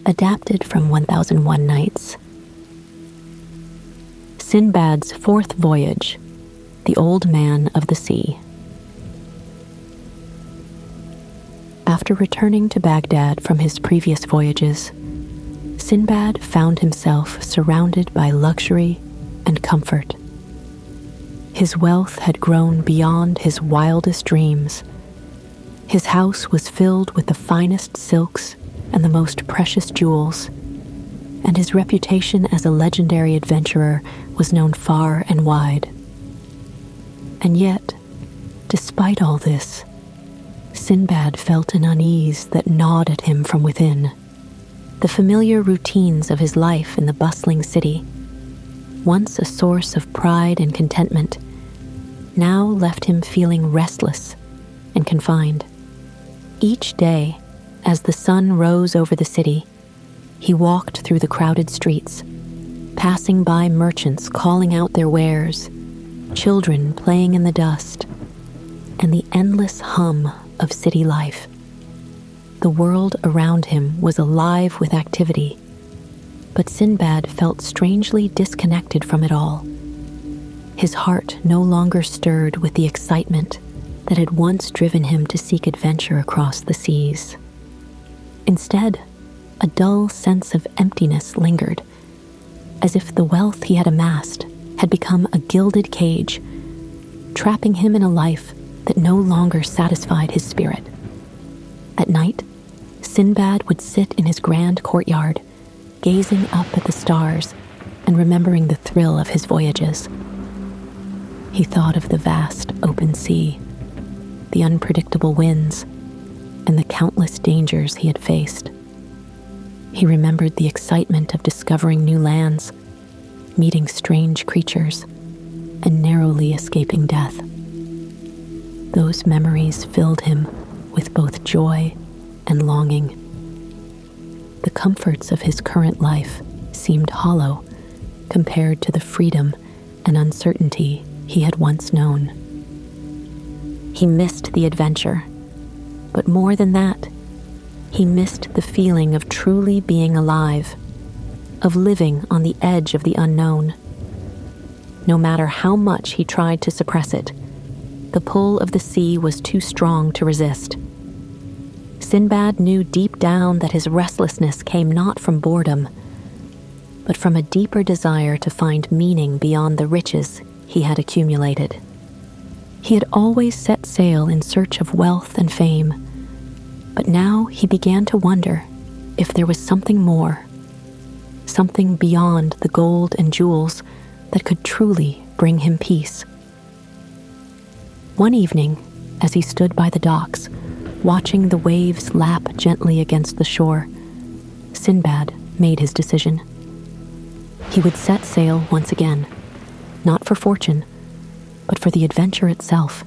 adapted from 1001 Nights. Sindbad's fourth voyage, The Old Man of the Sea. After returning to Baghdad from his previous voyages, Sindbad found himself surrounded by luxury and comfort. His wealth had grown beyond his wildest dreams. His house was filled with the finest silks and the most precious jewels, and his reputation as a legendary adventurer was known far and wide. And yet, despite all this, Sindbad felt an unease that gnawed at him from within. The familiar routines of his life in the bustling city, once a source of pride and contentment, now left him feeling restless and confined. Each day, as the sun rose over the city, he walked through the crowded streets, passing by merchants calling out their wares, children playing in the dust, and the endless hum of city life. The world around him was alive with activity, but Sindbad felt strangely disconnected from it all. His heart no longer stirred with the excitement that had once driven him to seek adventure across the seas. Instead, a dull sense of emptiness lingered, as if the wealth he had amassed had become a gilded cage, trapping him in a life that no longer satisfied his spirit. At night, Sindbad would sit in his grand courtyard, gazing up at the stars and remembering the thrill of his voyages. He thought of the vast open sea, the unpredictable winds, and the countless dangers he had faced. He remembered the excitement of discovering new lands, meeting strange creatures, and narrowly escaping death. Those memories filled him with both joy and longing. The comforts of his current life seemed hollow compared to the freedom and uncertainty he had once known. He missed the adventure, but more than that, he missed the feeling of truly being alive, of living on the edge of the unknown. No matter how much he tried to suppress it, the pull of the sea was too strong to resist. Sindbad knew deep down that his restlessness came not from boredom, but from a deeper desire to find meaning beyond the riches he had accumulated. He had always set sail in search of wealth and fame, but now he began to wonder if there was something more, something beyond the gold and jewels that could truly bring him peace. One evening, as he stood by the docks, watching the waves lap gently against the shore, Sindbad made his decision. He would set sail once again, not for fortune, but for the adventure itself.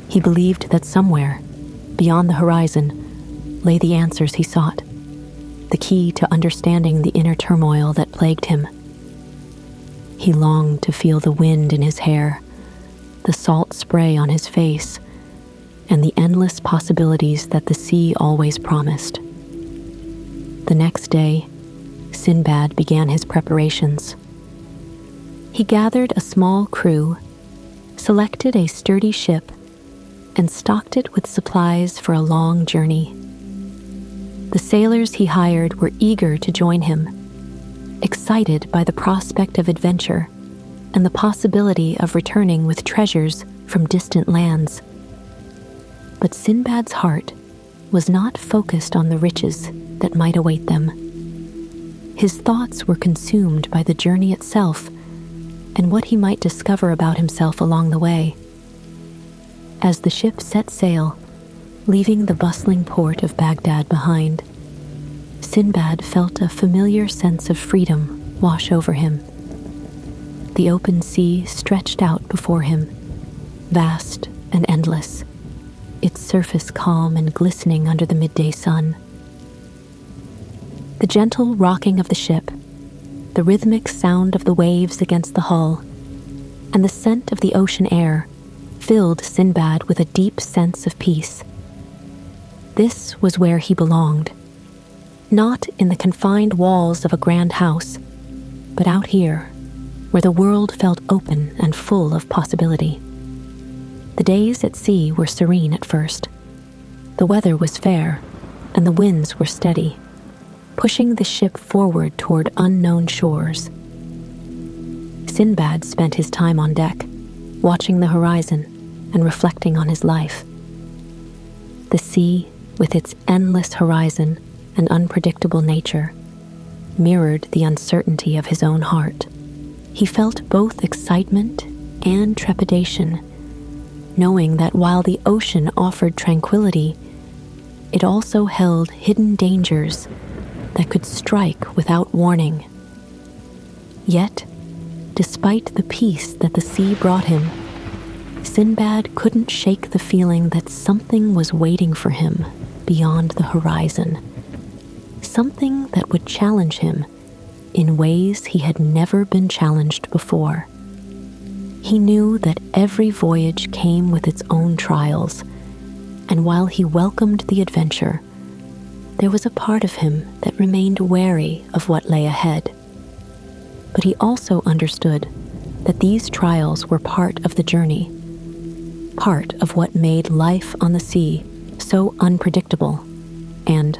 He believed that somewhere, beyond the horizon, lay the answers he sought, the key to understanding the inner turmoil that plagued him. He longed to feel the wind in his hair, the salt spray on his face, and the endless possibilities that the sea always promised. The next day, Sindbad began his preparations. He gathered a small crew, selected a sturdy ship, and stocked it with supplies for a long journey. The sailors he hired were eager to join him, excited by the prospect of adventure and the possibility of returning with treasures from distant lands. But Sindbad's heart was not focused on the riches that might await them. His thoughts were consumed by the journey itself and what he might discover about himself along the way. As the ship set sail, leaving the bustling port of Baghdad behind, Sindbad felt a familiar sense of freedom wash over him. The open sea stretched out before him, vast and endless, its surface calm and glistening under the midday sun. The gentle rocking of the ship, the rhythmic sound of the waves against the hull, and the scent of the ocean air filled Sindbad with a deep sense of peace. This was where he belonged, Not in the confined walls of a grand house, but out here, where the world felt open and full of possibility. The days at sea were serene at first. The weather was fair, and the winds were steady, pushing the ship forward toward unknown shores. Sindbad spent his time on deck, watching the horizon and reflecting on his life. The sea, with its endless horizon and unpredictable nature, mirrored the uncertainty of his own heart. He felt both excitement and trepidation, knowing that while the ocean offered tranquility, it also held hidden dangers that could strike without warning. Yet, despite the peace that the sea brought him, Sindbad couldn't shake the feeling that something was waiting for him beyond the horizon, something that would challenge him in ways he had never been challenged before. He knew that every voyage came with its own trials, and while he welcomed the adventure, there was a part of him that remained wary of what lay ahead. But he also understood that these trials were part of the journey, part of what made life on the sea so unpredictable and,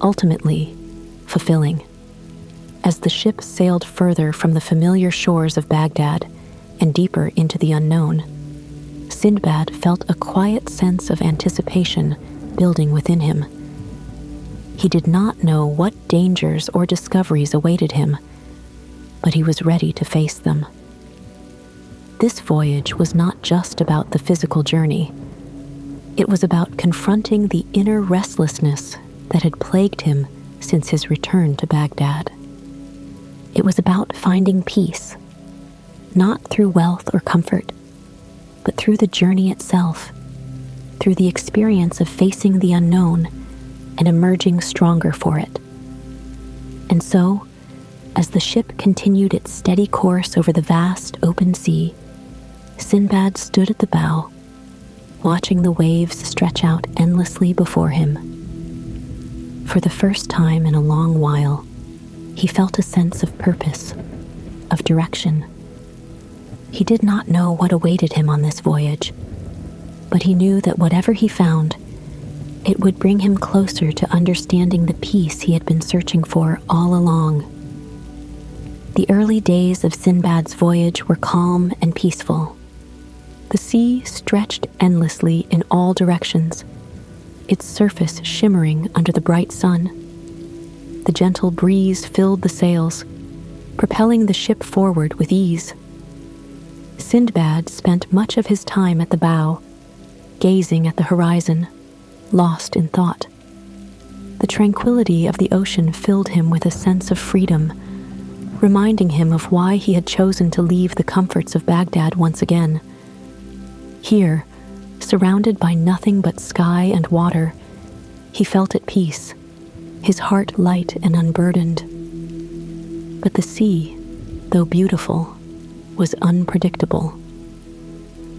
ultimately, fulfilling. As the ship sailed further from the familiar shores of Baghdad and deeper into the unknown, Sindbad felt a quiet sense of anticipation building within him. He did not know what dangers or discoveries awaited him, but he was ready to face them. This voyage was not just about the physical journey. It was about confronting the inner restlessness that had plagued him since his return to Baghdad. It was about finding peace, not through wealth or comfort, but through the journey itself, through the experience of facing the unknown and emerging stronger for it. And so, as the ship continued its steady course over the vast open sea, Sindbad stood at the bow, watching the waves stretch out endlessly before him. For the first time in a long while, he felt a sense of purpose, of direction. He did not know what awaited him on this voyage, but he knew that whatever he found, it would bring him closer to understanding the peace he had been searching for all along. The early days of Sindbad's voyage were calm and peaceful. The sea stretched endlessly in all directions, its surface shimmering under the bright sun. The gentle breeze filled the sails, propelling the ship forward with ease. Sindbad spent much of his time at the bow, gazing at the horizon, lost in thought. The tranquility of the ocean filled him with a sense of freedom, reminding him of why he had chosen to leave the comforts of Baghdad once again. Here, surrounded by nothing but sky and water, he felt at peace, his heart light and unburdened. But the sea, though beautiful, was unpredictable.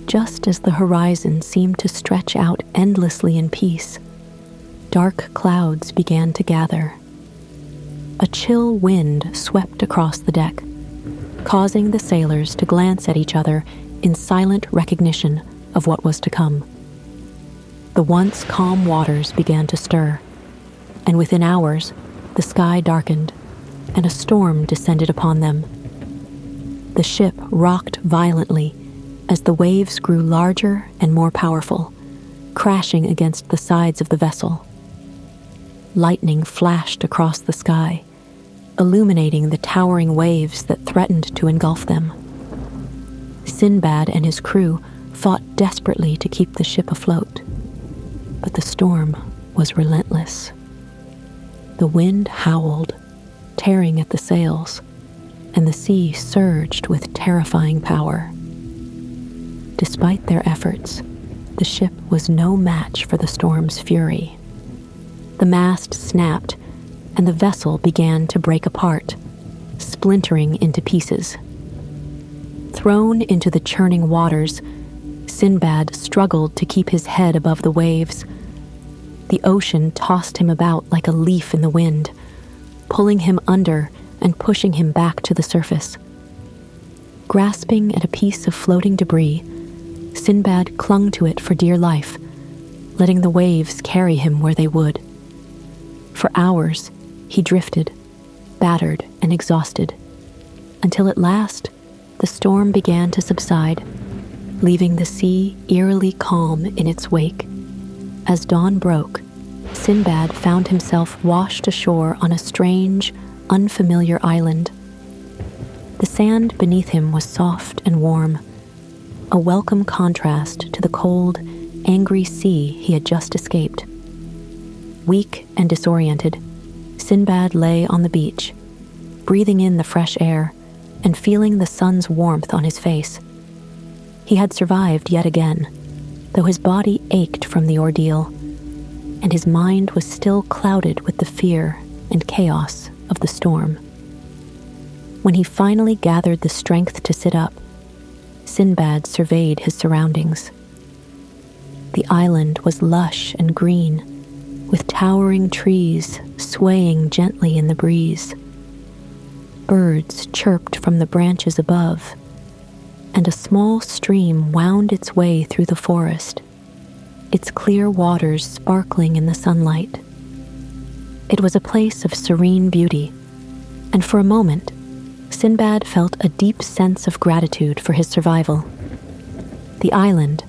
Just as the horizon seemed to stretch out endlessly in peace, dark clouds began to gather. A chill wind swept across the deck, causing the sailors to glance at each other in silent recognition of what was to come. The once calm waters began to stir, and within hours, the sky darkened, and a storm descended upon them. The ship rocked violently as the waves grew larger and more powerful, crashing against the sides of the vessel. Lightning flashed across the sky, illuminating the towering waves that threatened to engulf them. Sindbad and his crew fought desperately to keep the ship afloat, but the storm was relentless. The wind howled, tearing at the sails, and the sea surged with terrifying power. Despite their efforts, the ship was no match for the storm's fury. The mast snapped, and the vessel began to break apart, splintering into pieces. Thrown into the churning waters, Sindbad struggled to keep his head above the waves. The ocean tossed him about like a leaf in the wind, pulling him under and pushing him back to the surface. Grasping at a piece of floating debris, Sindbad clung to it for dear life, letting the waves carry him where they would. For hours, he drifted, battered and exhausted, until at last the storm began to subside, leaving the sea eerily calm in its wake. As dawn broke, Sindbad found himself washed ashore on a strange, unfamiliar island. The sand beneath him was soft and warm, a welcome contrast to the cold, angry sea he had just escaped. Weak and disoriented, Sindbad lay on the beach, breathing in the fresh air and feeling the sun's warmth on his face. He had survived yet again, though his body ached from the ordeal, and his mind was still clouded with the fear and chaos of the storm. When he finally gathered the strength to sit up, Sindbad surveyed his surroundings. The island was lush and green, with towering trees swaying gently in the breeze. Birds chirped from the branches above, and a small stream wound its way through the forest, its clear waters sparkling in the sunlight. It was a place of serene beauty, and for a moment, Sindbad felt a deep sense of gratitude for his survival. The island,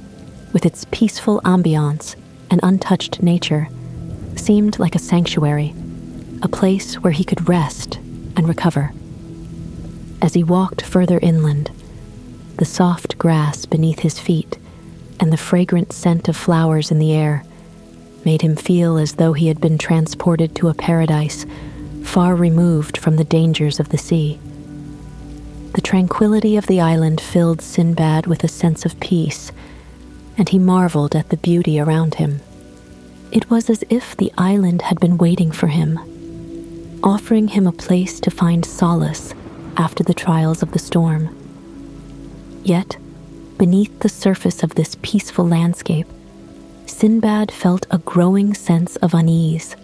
with its peaceful ambiance and untouched nature, seemed like a sanctuary, a place where he could rest and recover. As he walked further inland, the soft grass beneath his feet and the fragrant scent of flowers in the air made him feel as though he had been transported to a paradise far removed from the dangers of the sea. The tranquility of the island filled Sindbad with a sense of peace, and he marveled at the beauty around him. It was as if the island had been waiting for him, offering him a place to find solace after the trials of the storm. Yet, beneath the surface of this peaceful landscape, Sindbad felt a growing sense of unease.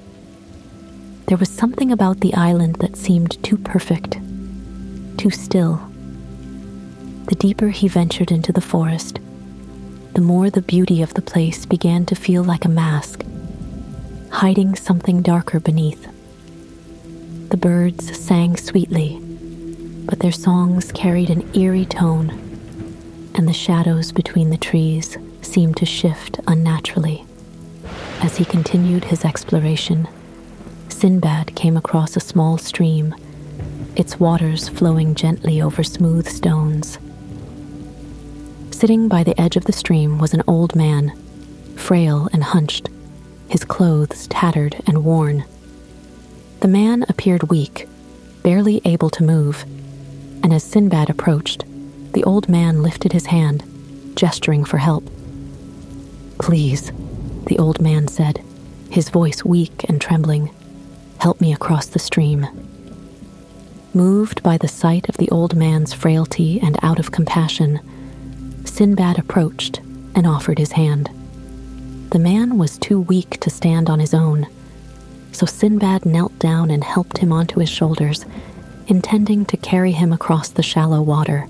There was something about the island that seemed too perfect, too still. The deeper he ventured into the forest, the more the beauty of the place began to feel like a mask, hiding something darker beneath. The birds sang sweetly, but their songs carried an eerie tone, and the shadows between the trees seemed to shift unnaturally. As he continued his exploration, Sindbad came across a small stream, its waters flowing gently over smooth stones. Sitting by the edge of the stream was an old man, frail and hunched, his clothes tattered and worn. The man appeared weak, barely able to move, and as Sindbad approached, the old man lifted his hand, gesturing for help. "Please," the old man said, his voice weak and trembling, "help me across the stream." Moved by the sight of the old man's frailty and out of compassion, Sindbad approached and offered his hand. The man was too weak to stand on his own, so Sindbad knelt down and helped him onto his shoulders, intending to carry him across the shallow water.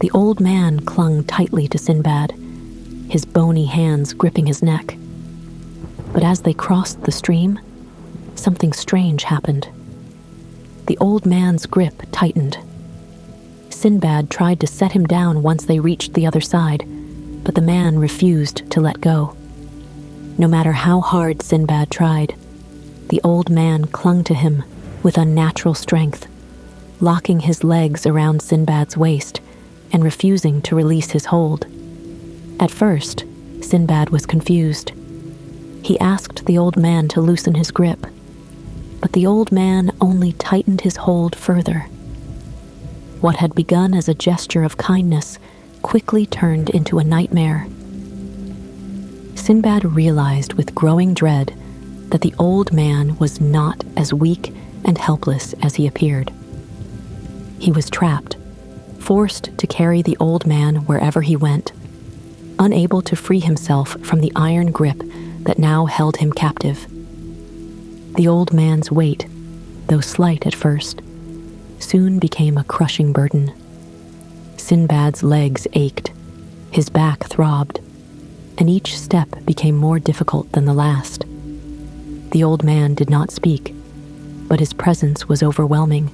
The old man clung tightly to Sindbad, his bony hands gripping his neck. But as they crossed the stream, something strange happened. The old man's grip tightened. Sindbad tried to set him down once they reached the other side, but the man refused to let go. No matter how hard Sindbad tried, the old man clung to him with unnatural strength, locking his legs around Sindbad's waist and refusing to release his hold. At first, Sindbad was confused. He asked the old man to loosen his grip, but the old man only tightened his hold further. What had begun as a gesture of kindness quickly turned into a nightmare. Sindbad realized with growing dread that the old man was not as weak and helpless as he appeared. He was trapped, forced to carry the old man wherever he went, unable to free himself from the iron grip that now held him captive. The old man's weight, though slight at first, soon became a crushing burden. Sindbad's legs ached, his back throbbed, and each step became more difficult than the last. The old man did not speak, but his presence was overwhelming,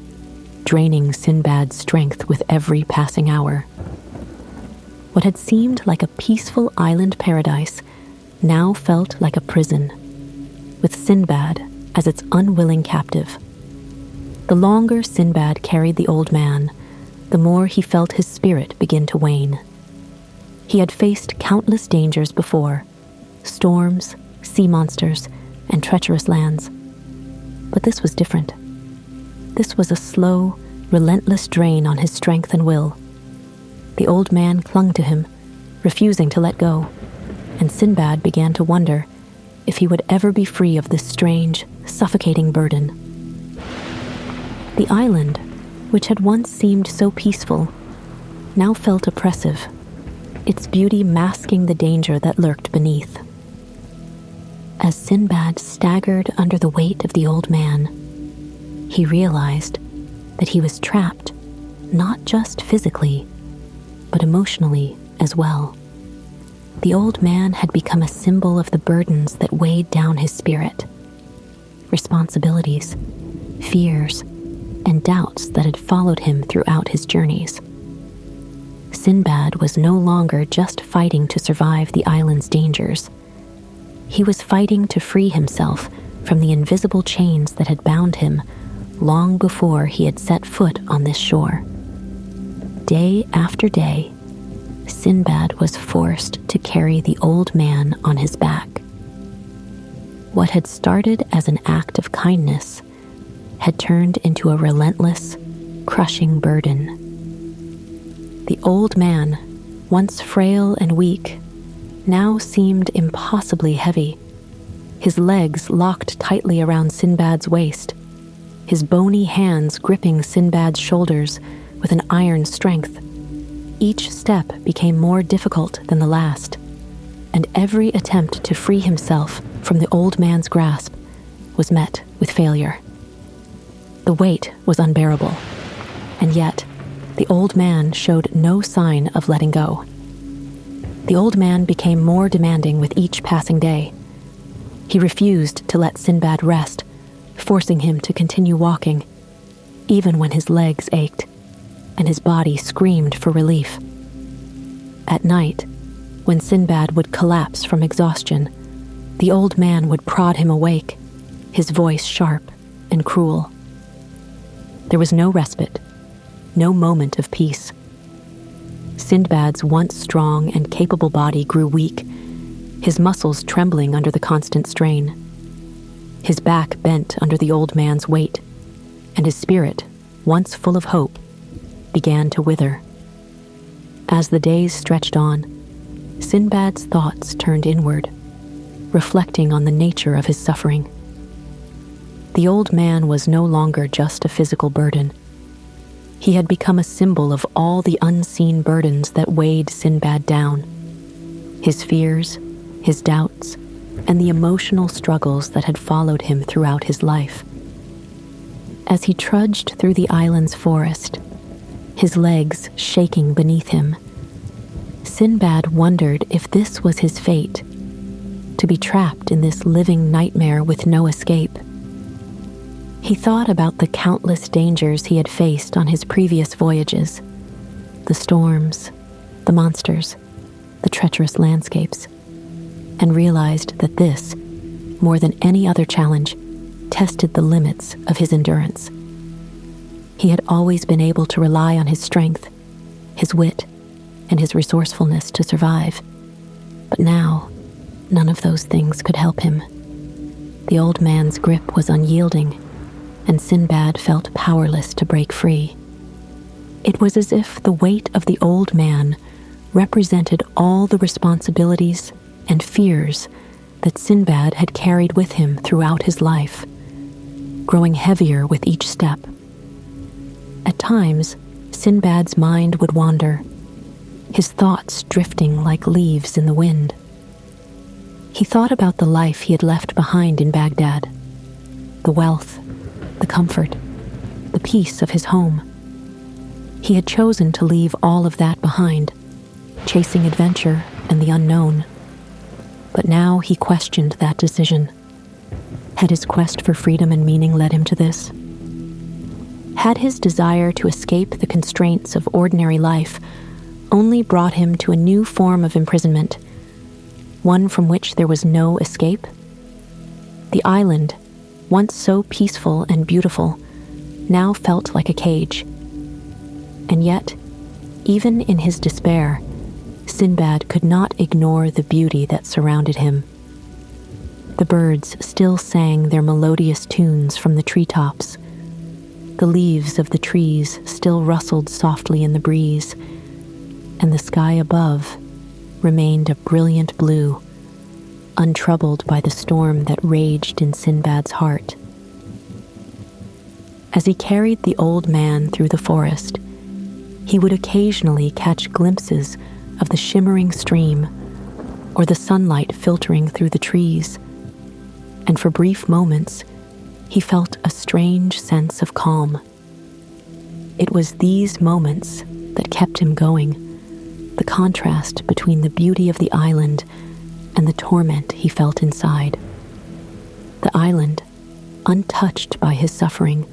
draining Sindbad's strength with every passing hour. What had seemed like a peaceful island paradise now felt like a prison, with Sindbad as its unwilling captive. The longer Sindbad carried the old man, the more he felt his spirit begin to wane. He had faced countless dangers before, storms, sea monsters, and treacherous lands. But this was different. This was a slow, relentless drain on his strength and will. The old man clung to him, refusing to let go, and Sindbad began to wonder if he would ever be free of this strange, suffocating burden. The island, which had once seemed so peaceful, now felt oppressive, its beauty masking the danger that lurked beneath. As Sindbad staggered under the weight of the old man, he realized that he was trapped, not just physically, but emotionally as well. The old man had become a symbol of the burdens that weighed down his spirit. Responsibilities, fears, and doubts that had followed him throughout his journeys. Sindbad was no longer just fighting to survive the island's dangers. He was fighting to free himself from the invisible chains that had bound him long before he had set foot on this shore. Day after day, Sindbad was forced to carry the old man on his back. What had started as an act of kindness had turned into a relentless, crushing burden. The old man, once frail and weak, now seemed impossibly heavy. His legs locked tightly around Sindbad's waist, his bony hands gripping Sindbad's shoulders with an iron strength. Each step became more difficult than the last, and every attempt to free himself from the old man's grasp was met with failure. The weight was unbearable, and yet the old man showed no sign of letting go. The old man became more demanding with each passing day. He refused to let Sindbad rest, forcing him to continue walking, even when his legs ached and his body screamed for relief. At night, when Sindbad would collapse from exhaustion, the old man would prod him awake, his voice sharp and cruel. There was no respite, no moment of peace. Sindbad's once strong and capable body grew weak, his muscles trembling under the constant strain. His back bent under the old man's weight, and his spirit, once full of hope, began to wither. As the days stretched on, Sindbad's thoughts turned inward, reflecting on the nature of his suffering. The old man was no longer just a physical burden. He had become a symbol of all the unseen burdens that weighed Sindbad down. His fears, his doubts, and the emotional struggles that had followed him throughout his life. As he trudged through the island's forest, his legs shaking beneath him, Sindbad wondered if this was his fate, to be trapped in this living nightmare with no escape. He thought about the countless dangers he had faced on his previous voyages, the storms, the monsters, the treacherous landscapes, and realized that this, more than any other challenge, tested the limits of his endurance. He had always been able to rely on his strength, his wit, and his resourcefulness to survive. But now, none of those things could help him. The old man's grip was unyielding, and Sindbad felt powerless to break free. It was as if the weight of the old man represented all the responsibilities and fears that Sindbad had carried with him throughout his life, growing heavier with each step. At times, Sindbad's mind would wander, his thoughts drifting like leaves in the wind. He thought about the life he had left behind in Baghdad, the wealth, the comfort, the peace of his home. He had chosen to leave all of that behind, chasing adventure and the unknown. But now he questioned that decision. Had his quest for freedom and meaning led him to this? Had his desire to escape the constraints of ordinary life only brought him to a new form of imprisonment, one from which there was no escape? The island, once so peaceful and beautiful, now felt like a cage. And yet, even in his despair, Sindbad could not ignore the beauty that surrounded him. The birds still sang their melodious tunes from the treetops. The leaves of the trees still rustled softly in the breeze, and the sky above remained a brilliant blue, untroubled by the storm that raged in Sindbad's heart. As he carried the old man through the forest, he would occasionally catch glimpses of the shimmering stream or the sunlight filtering through the trees, and for brief moments he felt a strange sense of calm. It was these moments that kept him going, the contrast between the beauty of the island and the torment he felt inside. The island, untouched by his suffering,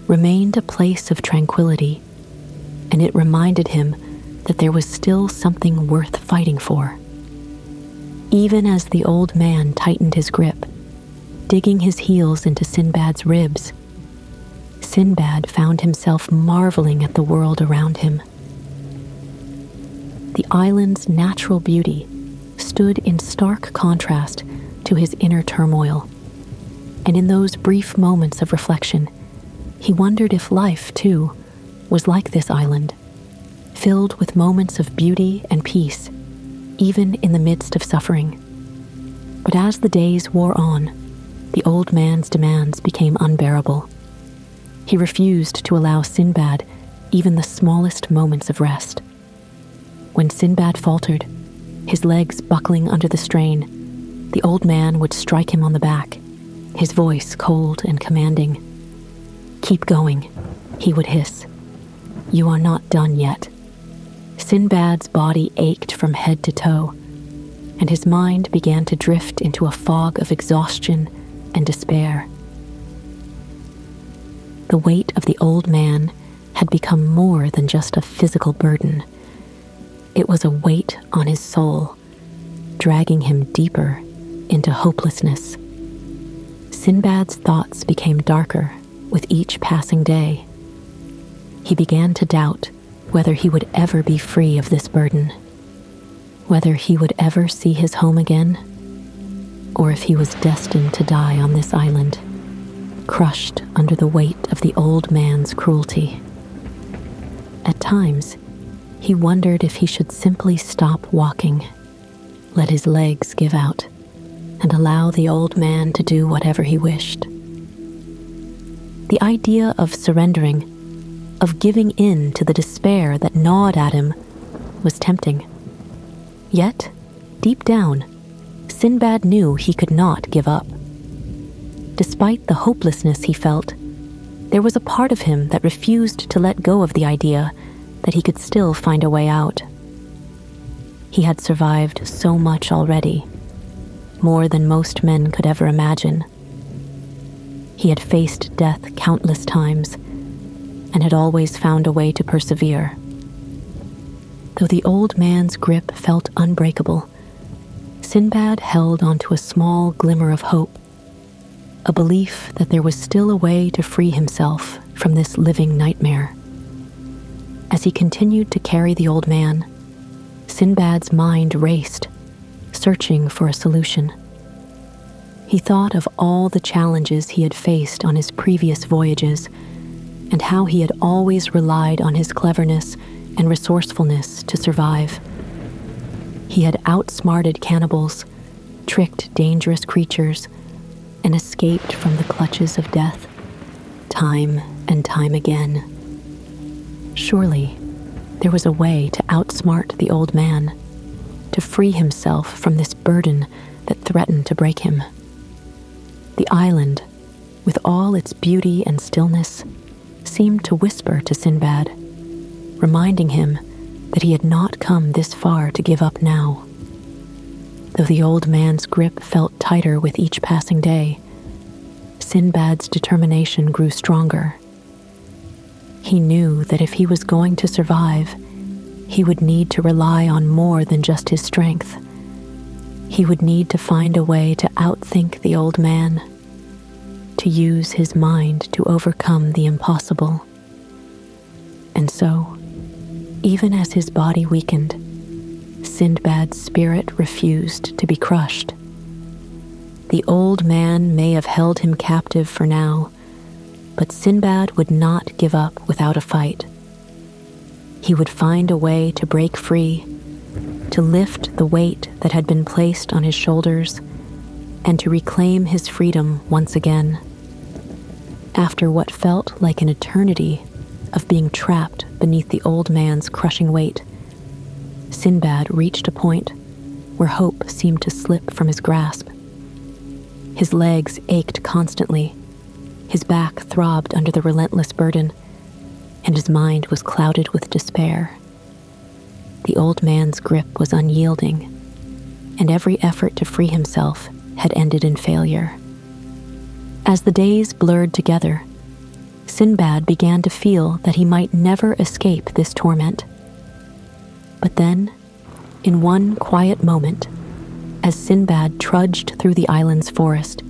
remained a place of tranquility, and it reminded him that there was still something worth fighting for. Even as the old man tightened his grip, digging his heels into Sindbad's ribs, Sindbad found himself marveling at the world around him. The island's natural beauty stood in stark contrast to his inner turmoil, and in those brief moments of reflection, he wondered if life, too, was like this island, filled with moments of beauty and peace, even in the midst of suffering. But as the days wore on, the old man's demands became unbearable. He refused to allow Sindbad even the smallest moments of rest. When Sindbad faltered, his legs buckling under the strain, the old man would strike him on the back, his voice cold and commanding. "Keep going," he would hiss. "You are not done yet." Sindbad's body ached from head to toe, and his mind began to drift into a fog of exhaustion and despair. The weight of the old man had become more than just a physical burden. It was a weight on his soul, dragging him deeper into hopelessness. Sindbad's thoughts became darker with each passing day. He began to doubt whether he would ever be free of this burden, whether he would ever see his home again, or if he was destined to die on this island, crushed under the weight of the old man's cruelty. At times, he wondered if he should simply stop walking, let his legs give out, and allow the old man to do whatever he wished. The idea of surrendering, of giving in to the despair that gnawed at him, was tempting. Yet, deep down, Sindbad knew he could not give up. Despite the hopelessness he felt, there was a part of him that refused to let go of the idea that he could still find a way out. He had survived so much already, more than most men could ever imagine. He had faced death countless times and had always found a way to persevere. Though the old man's grip felt unbreakable, Sindbad held onto a small glimmer of hope, a belief that there was still a way to free himself from this living nightmare. As he continued to carry the old man, Sindbad's mind raced, searching for a solution. He thought of all the challenges he had faced on his previous voyages and how he had always relied on his cleverness and resourcefulness to survive. He had outsmarted cannibals, tricked dangerous creatures, and escaped from the clutches of death, time and time again. Surely, there was a way to outsmart the old man, to free himself from this burden that threatened to break him. The island, with all its beauty and stillness, seemed to whisper to Sindbad, reminding him that he had not come this far to give up now. Though the old man's grip felt tighter with each passing day, Sindbad's determination grew stronger. He knew that if he was going to survive, he would need to rely on more than just his strength. He would need to find a way to outthink the old man, to use his mind to overcome the impossible. And so, even as his body weakened, Sindbad's spirit refused to be crushed. The old man may have held him captive for now, but Sindbad would not give up without a fight. He would find a way to break free, to lift the weight that had been placed on his shoulders, and to reclaim his freedom once again. After what felt like an eternity of being trapped beneath the old man's crushing weight, Sindbad reached a point where hope seemed to slip from his grasp. His legs ached constantly, his back throbbed under the relentless burden, and his mind was clouded with despair. The old man's grip was unyielding, and every effort to free himself had ended in failure. As the days blurred together, Sindbad began to feel that he might never escape this torment. But then, in one quiet moment, as Sindbad trudged through the island's forest,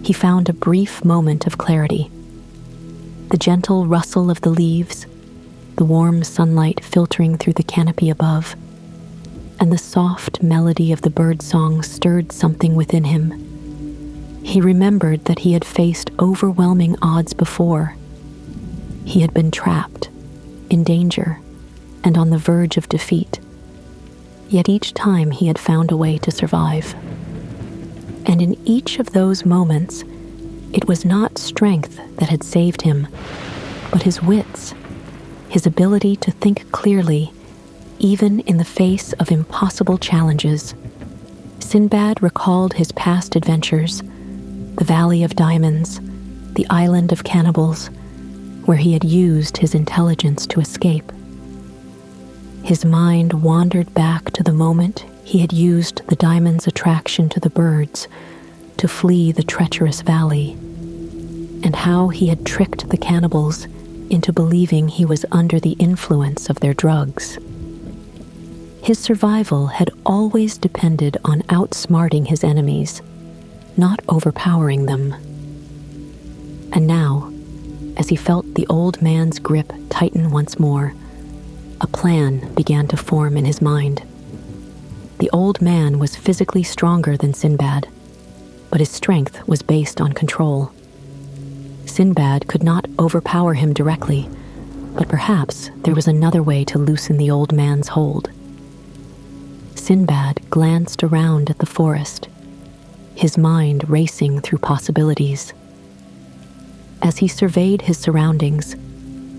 he found a brief moment of clarity. The gentle rustle of the leaves, the warm sunlight filtering through the canopy above, and the soft melody of the birdsong stirred something within him. He remembered that he had faced overwhelming odds before. He had been trapped, in danger, and on the verge of defeat. Yet each time he had found a way to survive. And in each of those moments, it was not strength that had saved him, but his wits, his ability to think clearly, even in the face of impossible challenges. Sindbad recalled his past adventures, the Valley of Diamonds, the Island of Cannibals, where he had used his intelligence to escape. His mind wandered back to the moment he had used the diamond's attraction to the birds to flee the treacherous valley, and how he had tricked the cannibals into believing he was under the influence of their drugs. His survival had always depended on outsmarting his enemies, not overpowering them. And now, as he felt the old man's grip tighten once more, a plan began to form in his mind. The old man was physically stronger than Sindbad, but his strength was based on control. Sindbad could not overpower him directly, but perhaps there was another way to loosen the old man's hold. Sindbad glanced around at the forest, his mind racing through possibilities. As he surveyed his surroundings,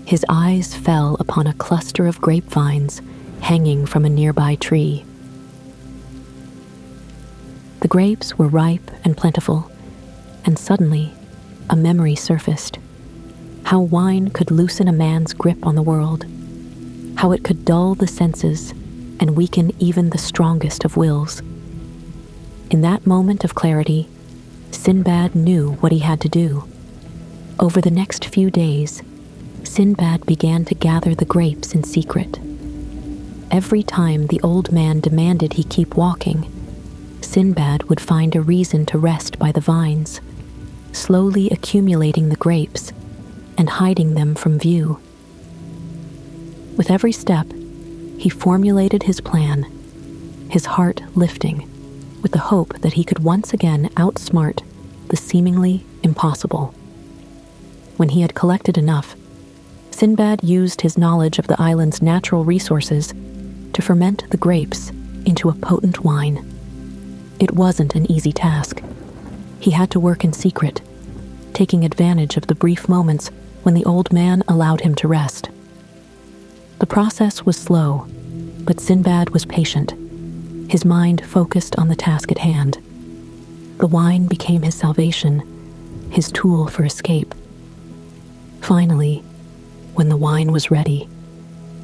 his eyes fell upon a cluster of grapevines hanging from a nearby tree. The grapes were ripe and plentiful, and suddenly a memory surfaced. How wine could loosen a man's grip on the world, how it could dull the senses and weaken even the strongest of wills. In that moment of clarity, Sindbad knew what he had to do. Over the next few days, Sindbad began to gather the grapes in secret. Every time the old man demanded he keep walking, Sindbad would find a reason to rest by the vines, slowly accumulating the grapes and hiding them from view. With every step, he formulated his plan, his heart lifting, with the hope that he could once again outsmart the seemingly impossible. When he had collected enough, Sindbad used his knowledge of the island's natural resources to ferment the grapes into a potent wine. It wasn't an easy task. He had to work in secret, taking advantage of the brief moments when the old man allowed him to rest. The process was slow, but Sindbad was patient. his mind focused on the task at hand. The wine became his salvation, his tool for escape. Finally, when the wine was ready,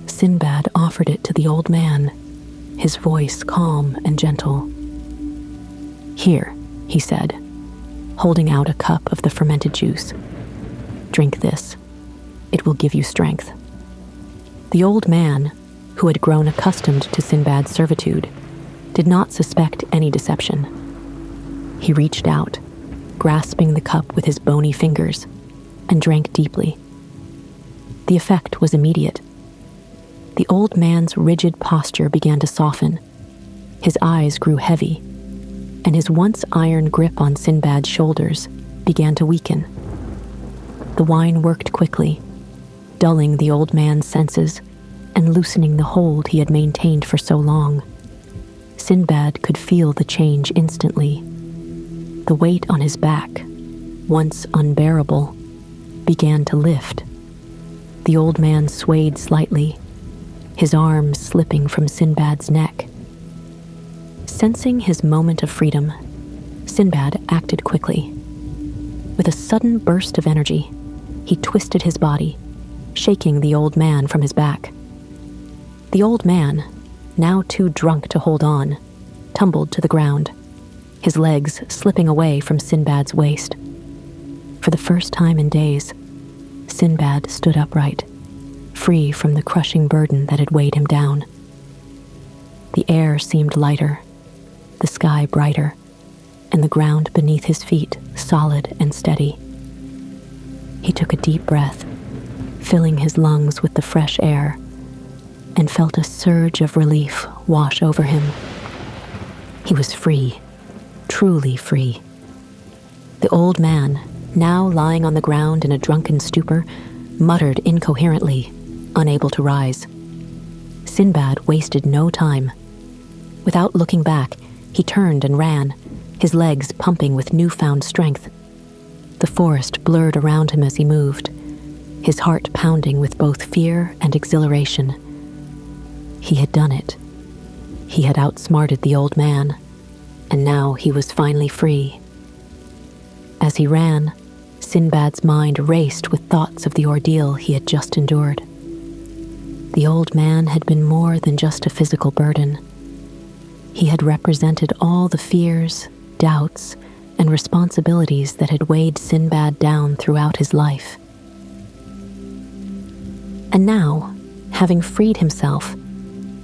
Sindbad offered it to the old man, his voice calm and gentle. "Here," he said, holding out a cup of the fermented juice. "Drink this. It will give you strength." The old man, who had grown accustomed to Sindbad's servitude, did not suspect any deception. He reached out, grasping the cup with his bony fingers, and drank deeply. The effect was immediate. The old man's rigid posture began to soften. His eyes grew heavy, and his once iron grip on Sindbad's shoulders began to weaken. The wine worked quickly, dulling the old man's senses and loosening the hold he had maintained for so long. Sindbad could feel the change instantly. The weight on his back, once unbearable, began to lift. The old man swayed slightly, his arms slipping from Sindbad's neck. Sensing his moment of freedom, Sindbad acted quickly. With a sudden burst of energy, he twisted his body, shaking the old man from his back. The old man, now too drunk to hold on, tumbled to the ground, his legs slipping away from Sindbad's waist. For the first time in days, Sindbad stood upright, free from the crushing burden that had weighed him down. The air seemed lighter, the sky brighter, and the ground beneath his feet solid and steady. He took a deep breath, filling his lungs with the fresh air, and felt a surge of relief wash over him. He was free, truly free. The old man, now lying on the ground in a drunken stupor, muttered incoherently, unable to rise. Sindbad wasted no time. Without looking back, he turned and ran, his legs pumping with newfound strength. The forest blurred around him as he moved, his heart pounding with both fear and exhilaration. He had done it. He had outsmarted the old man, and now he was finally free. As he ran, Sindbad's mind raced with thoughts of the ordeal he had just endured. The old man had been more than just a physical burden. He had represented all the fears, doubts, and responsibilities that had weighed Sindbad down throughout his life. And now, having freed himself,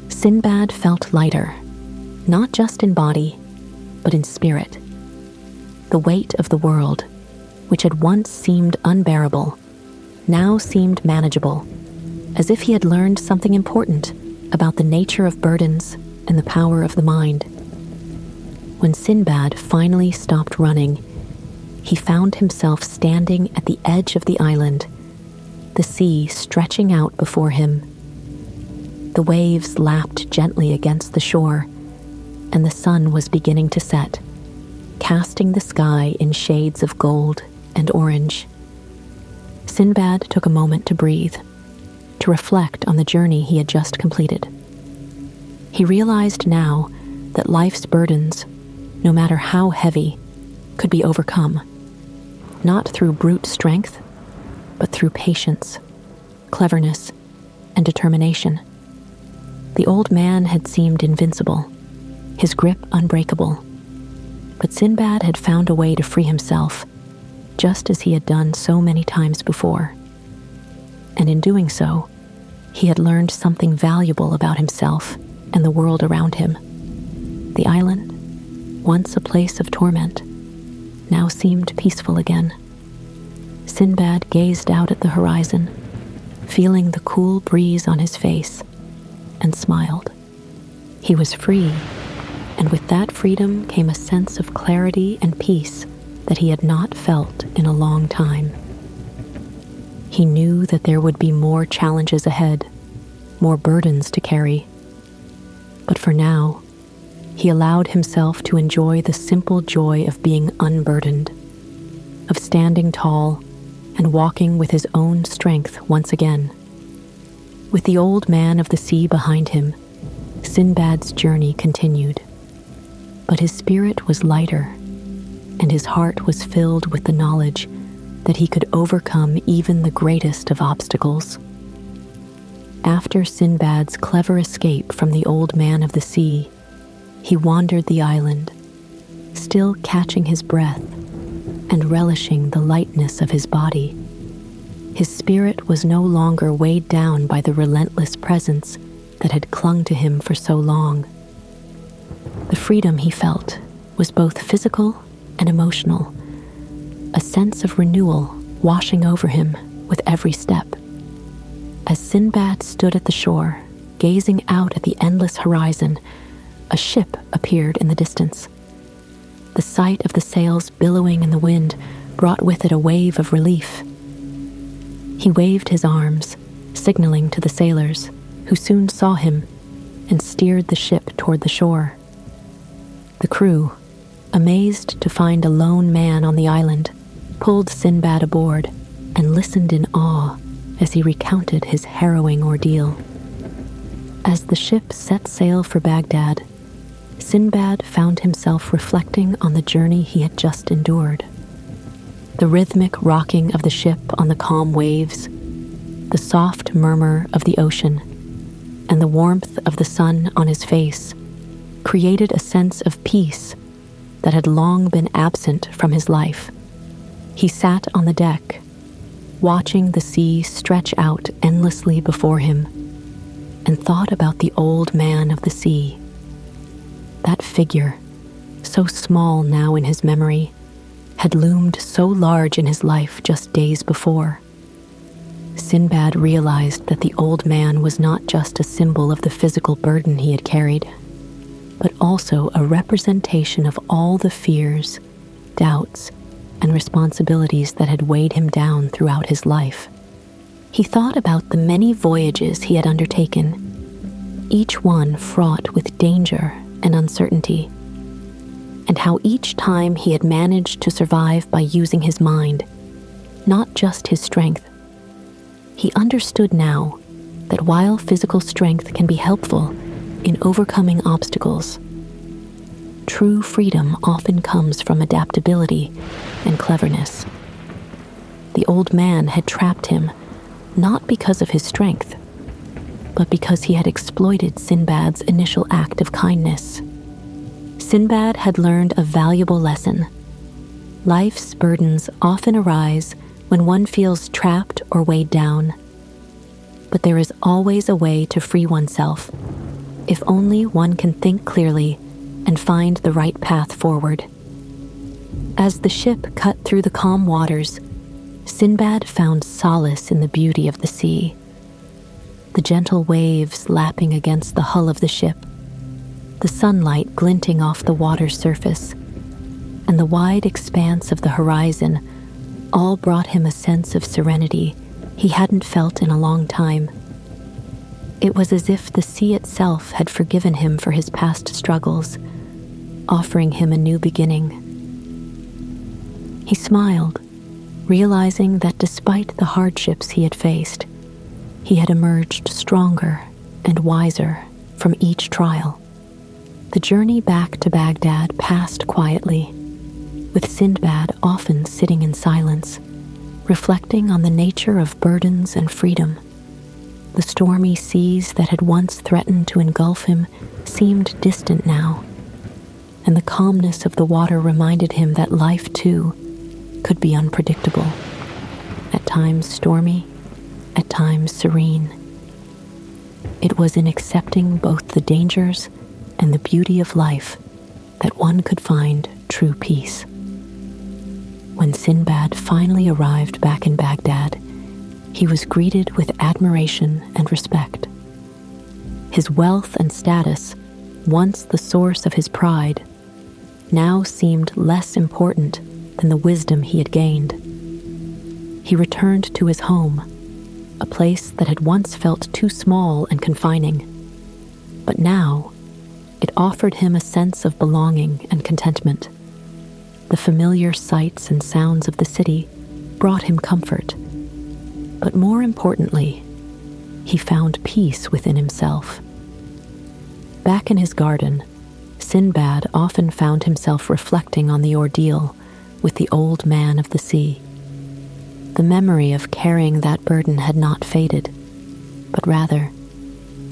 Sindbad felt lighter, not just in body, but in spirit. The weight of the world, which had once seemed unbearable, now seemed manageable, as if he had learned something important about the nature of burdens and the power of the mind. When Sindbad finally stopped running, he found himself standing at the edge of the island, the sea stretching out before him. The waves lapped gently against the shore, and the sun was beginning to set, casting the sky in shades of gold and orange. Sindbad took a moment to breathe, to reflect on the journey he had just completed. He realized now that life's burdens, no matter how heavy, could be overcome, not through brute strength, but through patience, cleverness, and determination. The old man had seemed invincible, his grip unbreakable, but Sindbad had found a way to free himself, just as he had done so many times before. And in doing so, he had learned something valuable about himself and the world around him. The island, once a place of torment, now seemed peaceful again. Sindbad gazed out at the horizon, feeling the cool breeze on his face, and smiled. He was free, and with that freedom came a sense of clarity and peace that he had not felt in a long time. He knew that there would be more challenges ahead, more burdens to carry. But for now, he allowed himself to enjoy the simple joy of being unburdened, of standing tall and walking with his own strength once again. With the old man of the sea behind him, Sindbad's journey continued. But his spirit was lighter, and his heart was filled with the knowledge that he could overcome even the greatest of obstacles. After Sindbad's clever escape from the Old Man of the Sea, he wandered the island, still catching his breath and relishing the lightness of his body. His spirit was no longer weighed down by the relentless presence that had clung to him for so long. The freedom he felt was both physical and emotional, a sense of renewal washing over him with every step. As Sindbad stood at the shore, gazing out at the endless horizon, a ship appeared in the distance. The sight of the sails billowing in the wind brought with it a wave of relief. He waved his arms, signaling to the sailors, who soon saw him and steered the ship toward the shore. The crew, amazed to find a lone man on the island, pulled Sindbad aboard and listened in awe as he recounted his harrowing ordeal. As the ship set sail for Baghdad, Sindbad found himself reflecting on the journey he had just endured. The rhythmic rocking of the ship on the calm waves, the soft murmur of the ocean, and the warmth of the sun on his face created a sense of peace that had long been absent from his life. He sat on the deck, watching the sea stretch out endlessly before him, and thought about the Old Man of the Sea. That figure, so small now in his memory, had loomed so large in his life just days before. Sindbad realized that the old man was not just a symbol of the physical burden he had carried, but also a representation of all the fears, doubts, and responsibilities that had weighed him down throughout his life. He thought about the many voyages he had undertaken, each one fraught with danger and uncertainty, and how each time he had managed to survive by using his mind, not just his strength. He understood now that while physical strength can be helpful in overcoming obstacles, true freedom often comes from adaptability and cleverness. The old man had trapped him not because of his strength, but because he had exploited Sindbad's initial act of kindness. Sindbad had learned a valuable lesson. Life's burdens often arise when one feels trapped or weighed down. But there is always a way to free oneself, if only one can think clearly and find the right path forward. As the ship cut through the calm waters, Sindbad found solace in the beauty of the sea. The gentle waves lapping against the hull of the ship, the sunlight glinting off the water's surface, and the wide expanse of the horizon all brought him a sense of serenity he hadn't felt in a long time. It was as if the sea itself had forgiven him for his past struggles, offering him a new beginning. He smiled, realizing that despite the hardships he had faced, he had emerged stronger and wiser from each trial. The journey back to Baghdad passed quietly, with Sindbad often sitting in silence, reflecting on the nature of burdens and freedom. The stormy seas that had once threatened to engulf him seemed distant now, and the calmness of the water reminded him that life, too, could be unpredictable, at times stormy, at times serene. It was in accepting both the dangers and the beauty of life that one could find true peace. When Sindbad finally arrived back in Baghdad, he was greeted with admiration and respect. His wealth and status, once the source of his pride, now seemed less important than the wisdom he had gained. He returned to his home, a place that had once felt too small and confining, but now it offered him a sense of belonging and contentment. The familiar sights and sounds of the city brought him comfort, but more importantly, he found peace within himself. Back in his garden, Sindbad often found himself reflecting on the ordeal with the old man of the sea. The memory of carrying that burden had not faded, but rather,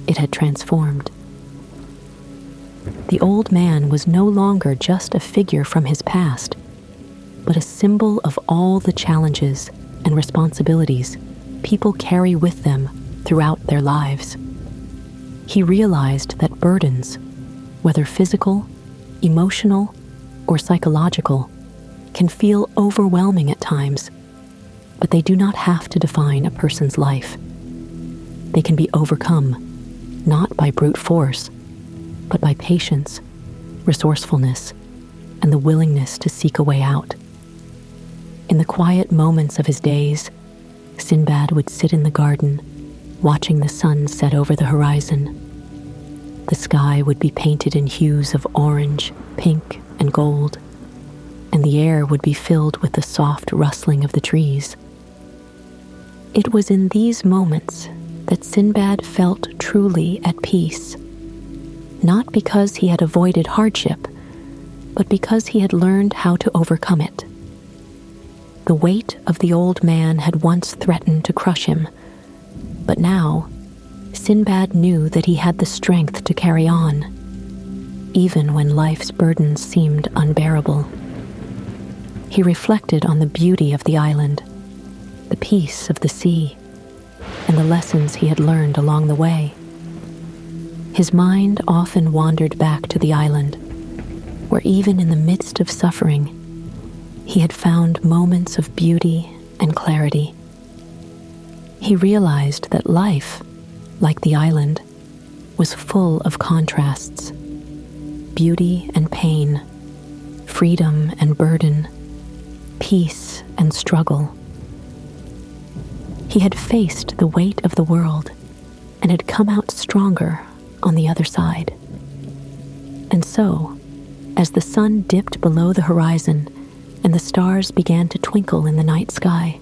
it had transformed. The old man was no longer just a figure from his past, but a symbol of all the challenges and responsibilities people carry with them throughout their lives. He realized that burdens, whether physical, emotional, or psychological, can feel overwhelming at times, but they do not have to define a person's life. They can be overcome, not by brute force, but by patience, resourcefulness, and the willingness to seek a way out. In the quiet moments of his days, Sindbad would sit in the garden, watching the sun set over the horizon. The sky would be painted in hues of orange, pink, and gold, and the air would be filled with the soft rustling of the trees. It was in these moments that Sindbad felt truly at peace, not because he had avoided hardship, but because he had learned how to overcome it. The weight of the old man had once threatened to crush him, but now Sindbad knew that he had the strength to carry on, even when life's burdens seemed unbearable. He reflected on the beauty of the island, the peace of the sea, and the lessons he had learned along the way. His mind often wandered back to the island, where even in the midst of suffering, he had found moments of beauty and clarity. He realized that life, like the island, was full of contrasts, beauty and pain, freedom and burden, peace and struggle. He had faced the weight of the world and had come out stronger on the other side. And so, as the sun dipped below the horizon and the stars began to twinkle in the night sky,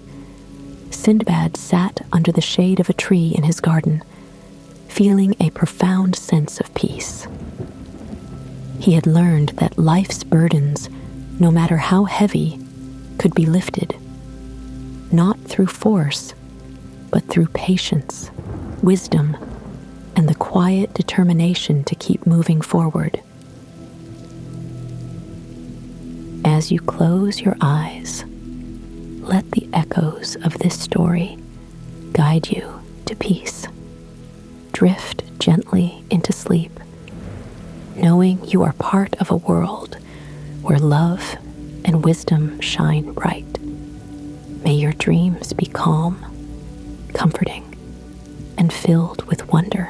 Sindbad sat under the shade of a tree in his garden, feeling a profound sense of peace. He had learned that life's burdens, no matter how heavy, could be lifted, not through force, but through patience, wisdom, and the quiet determination to keep moving forward. As you close your eyes, let the echoes of this story guide you to peace. Drift gently into sleep, knowing you are part of a world where love and wisdom shine bright. May your dreams be calm, comforting, and filled with wonder.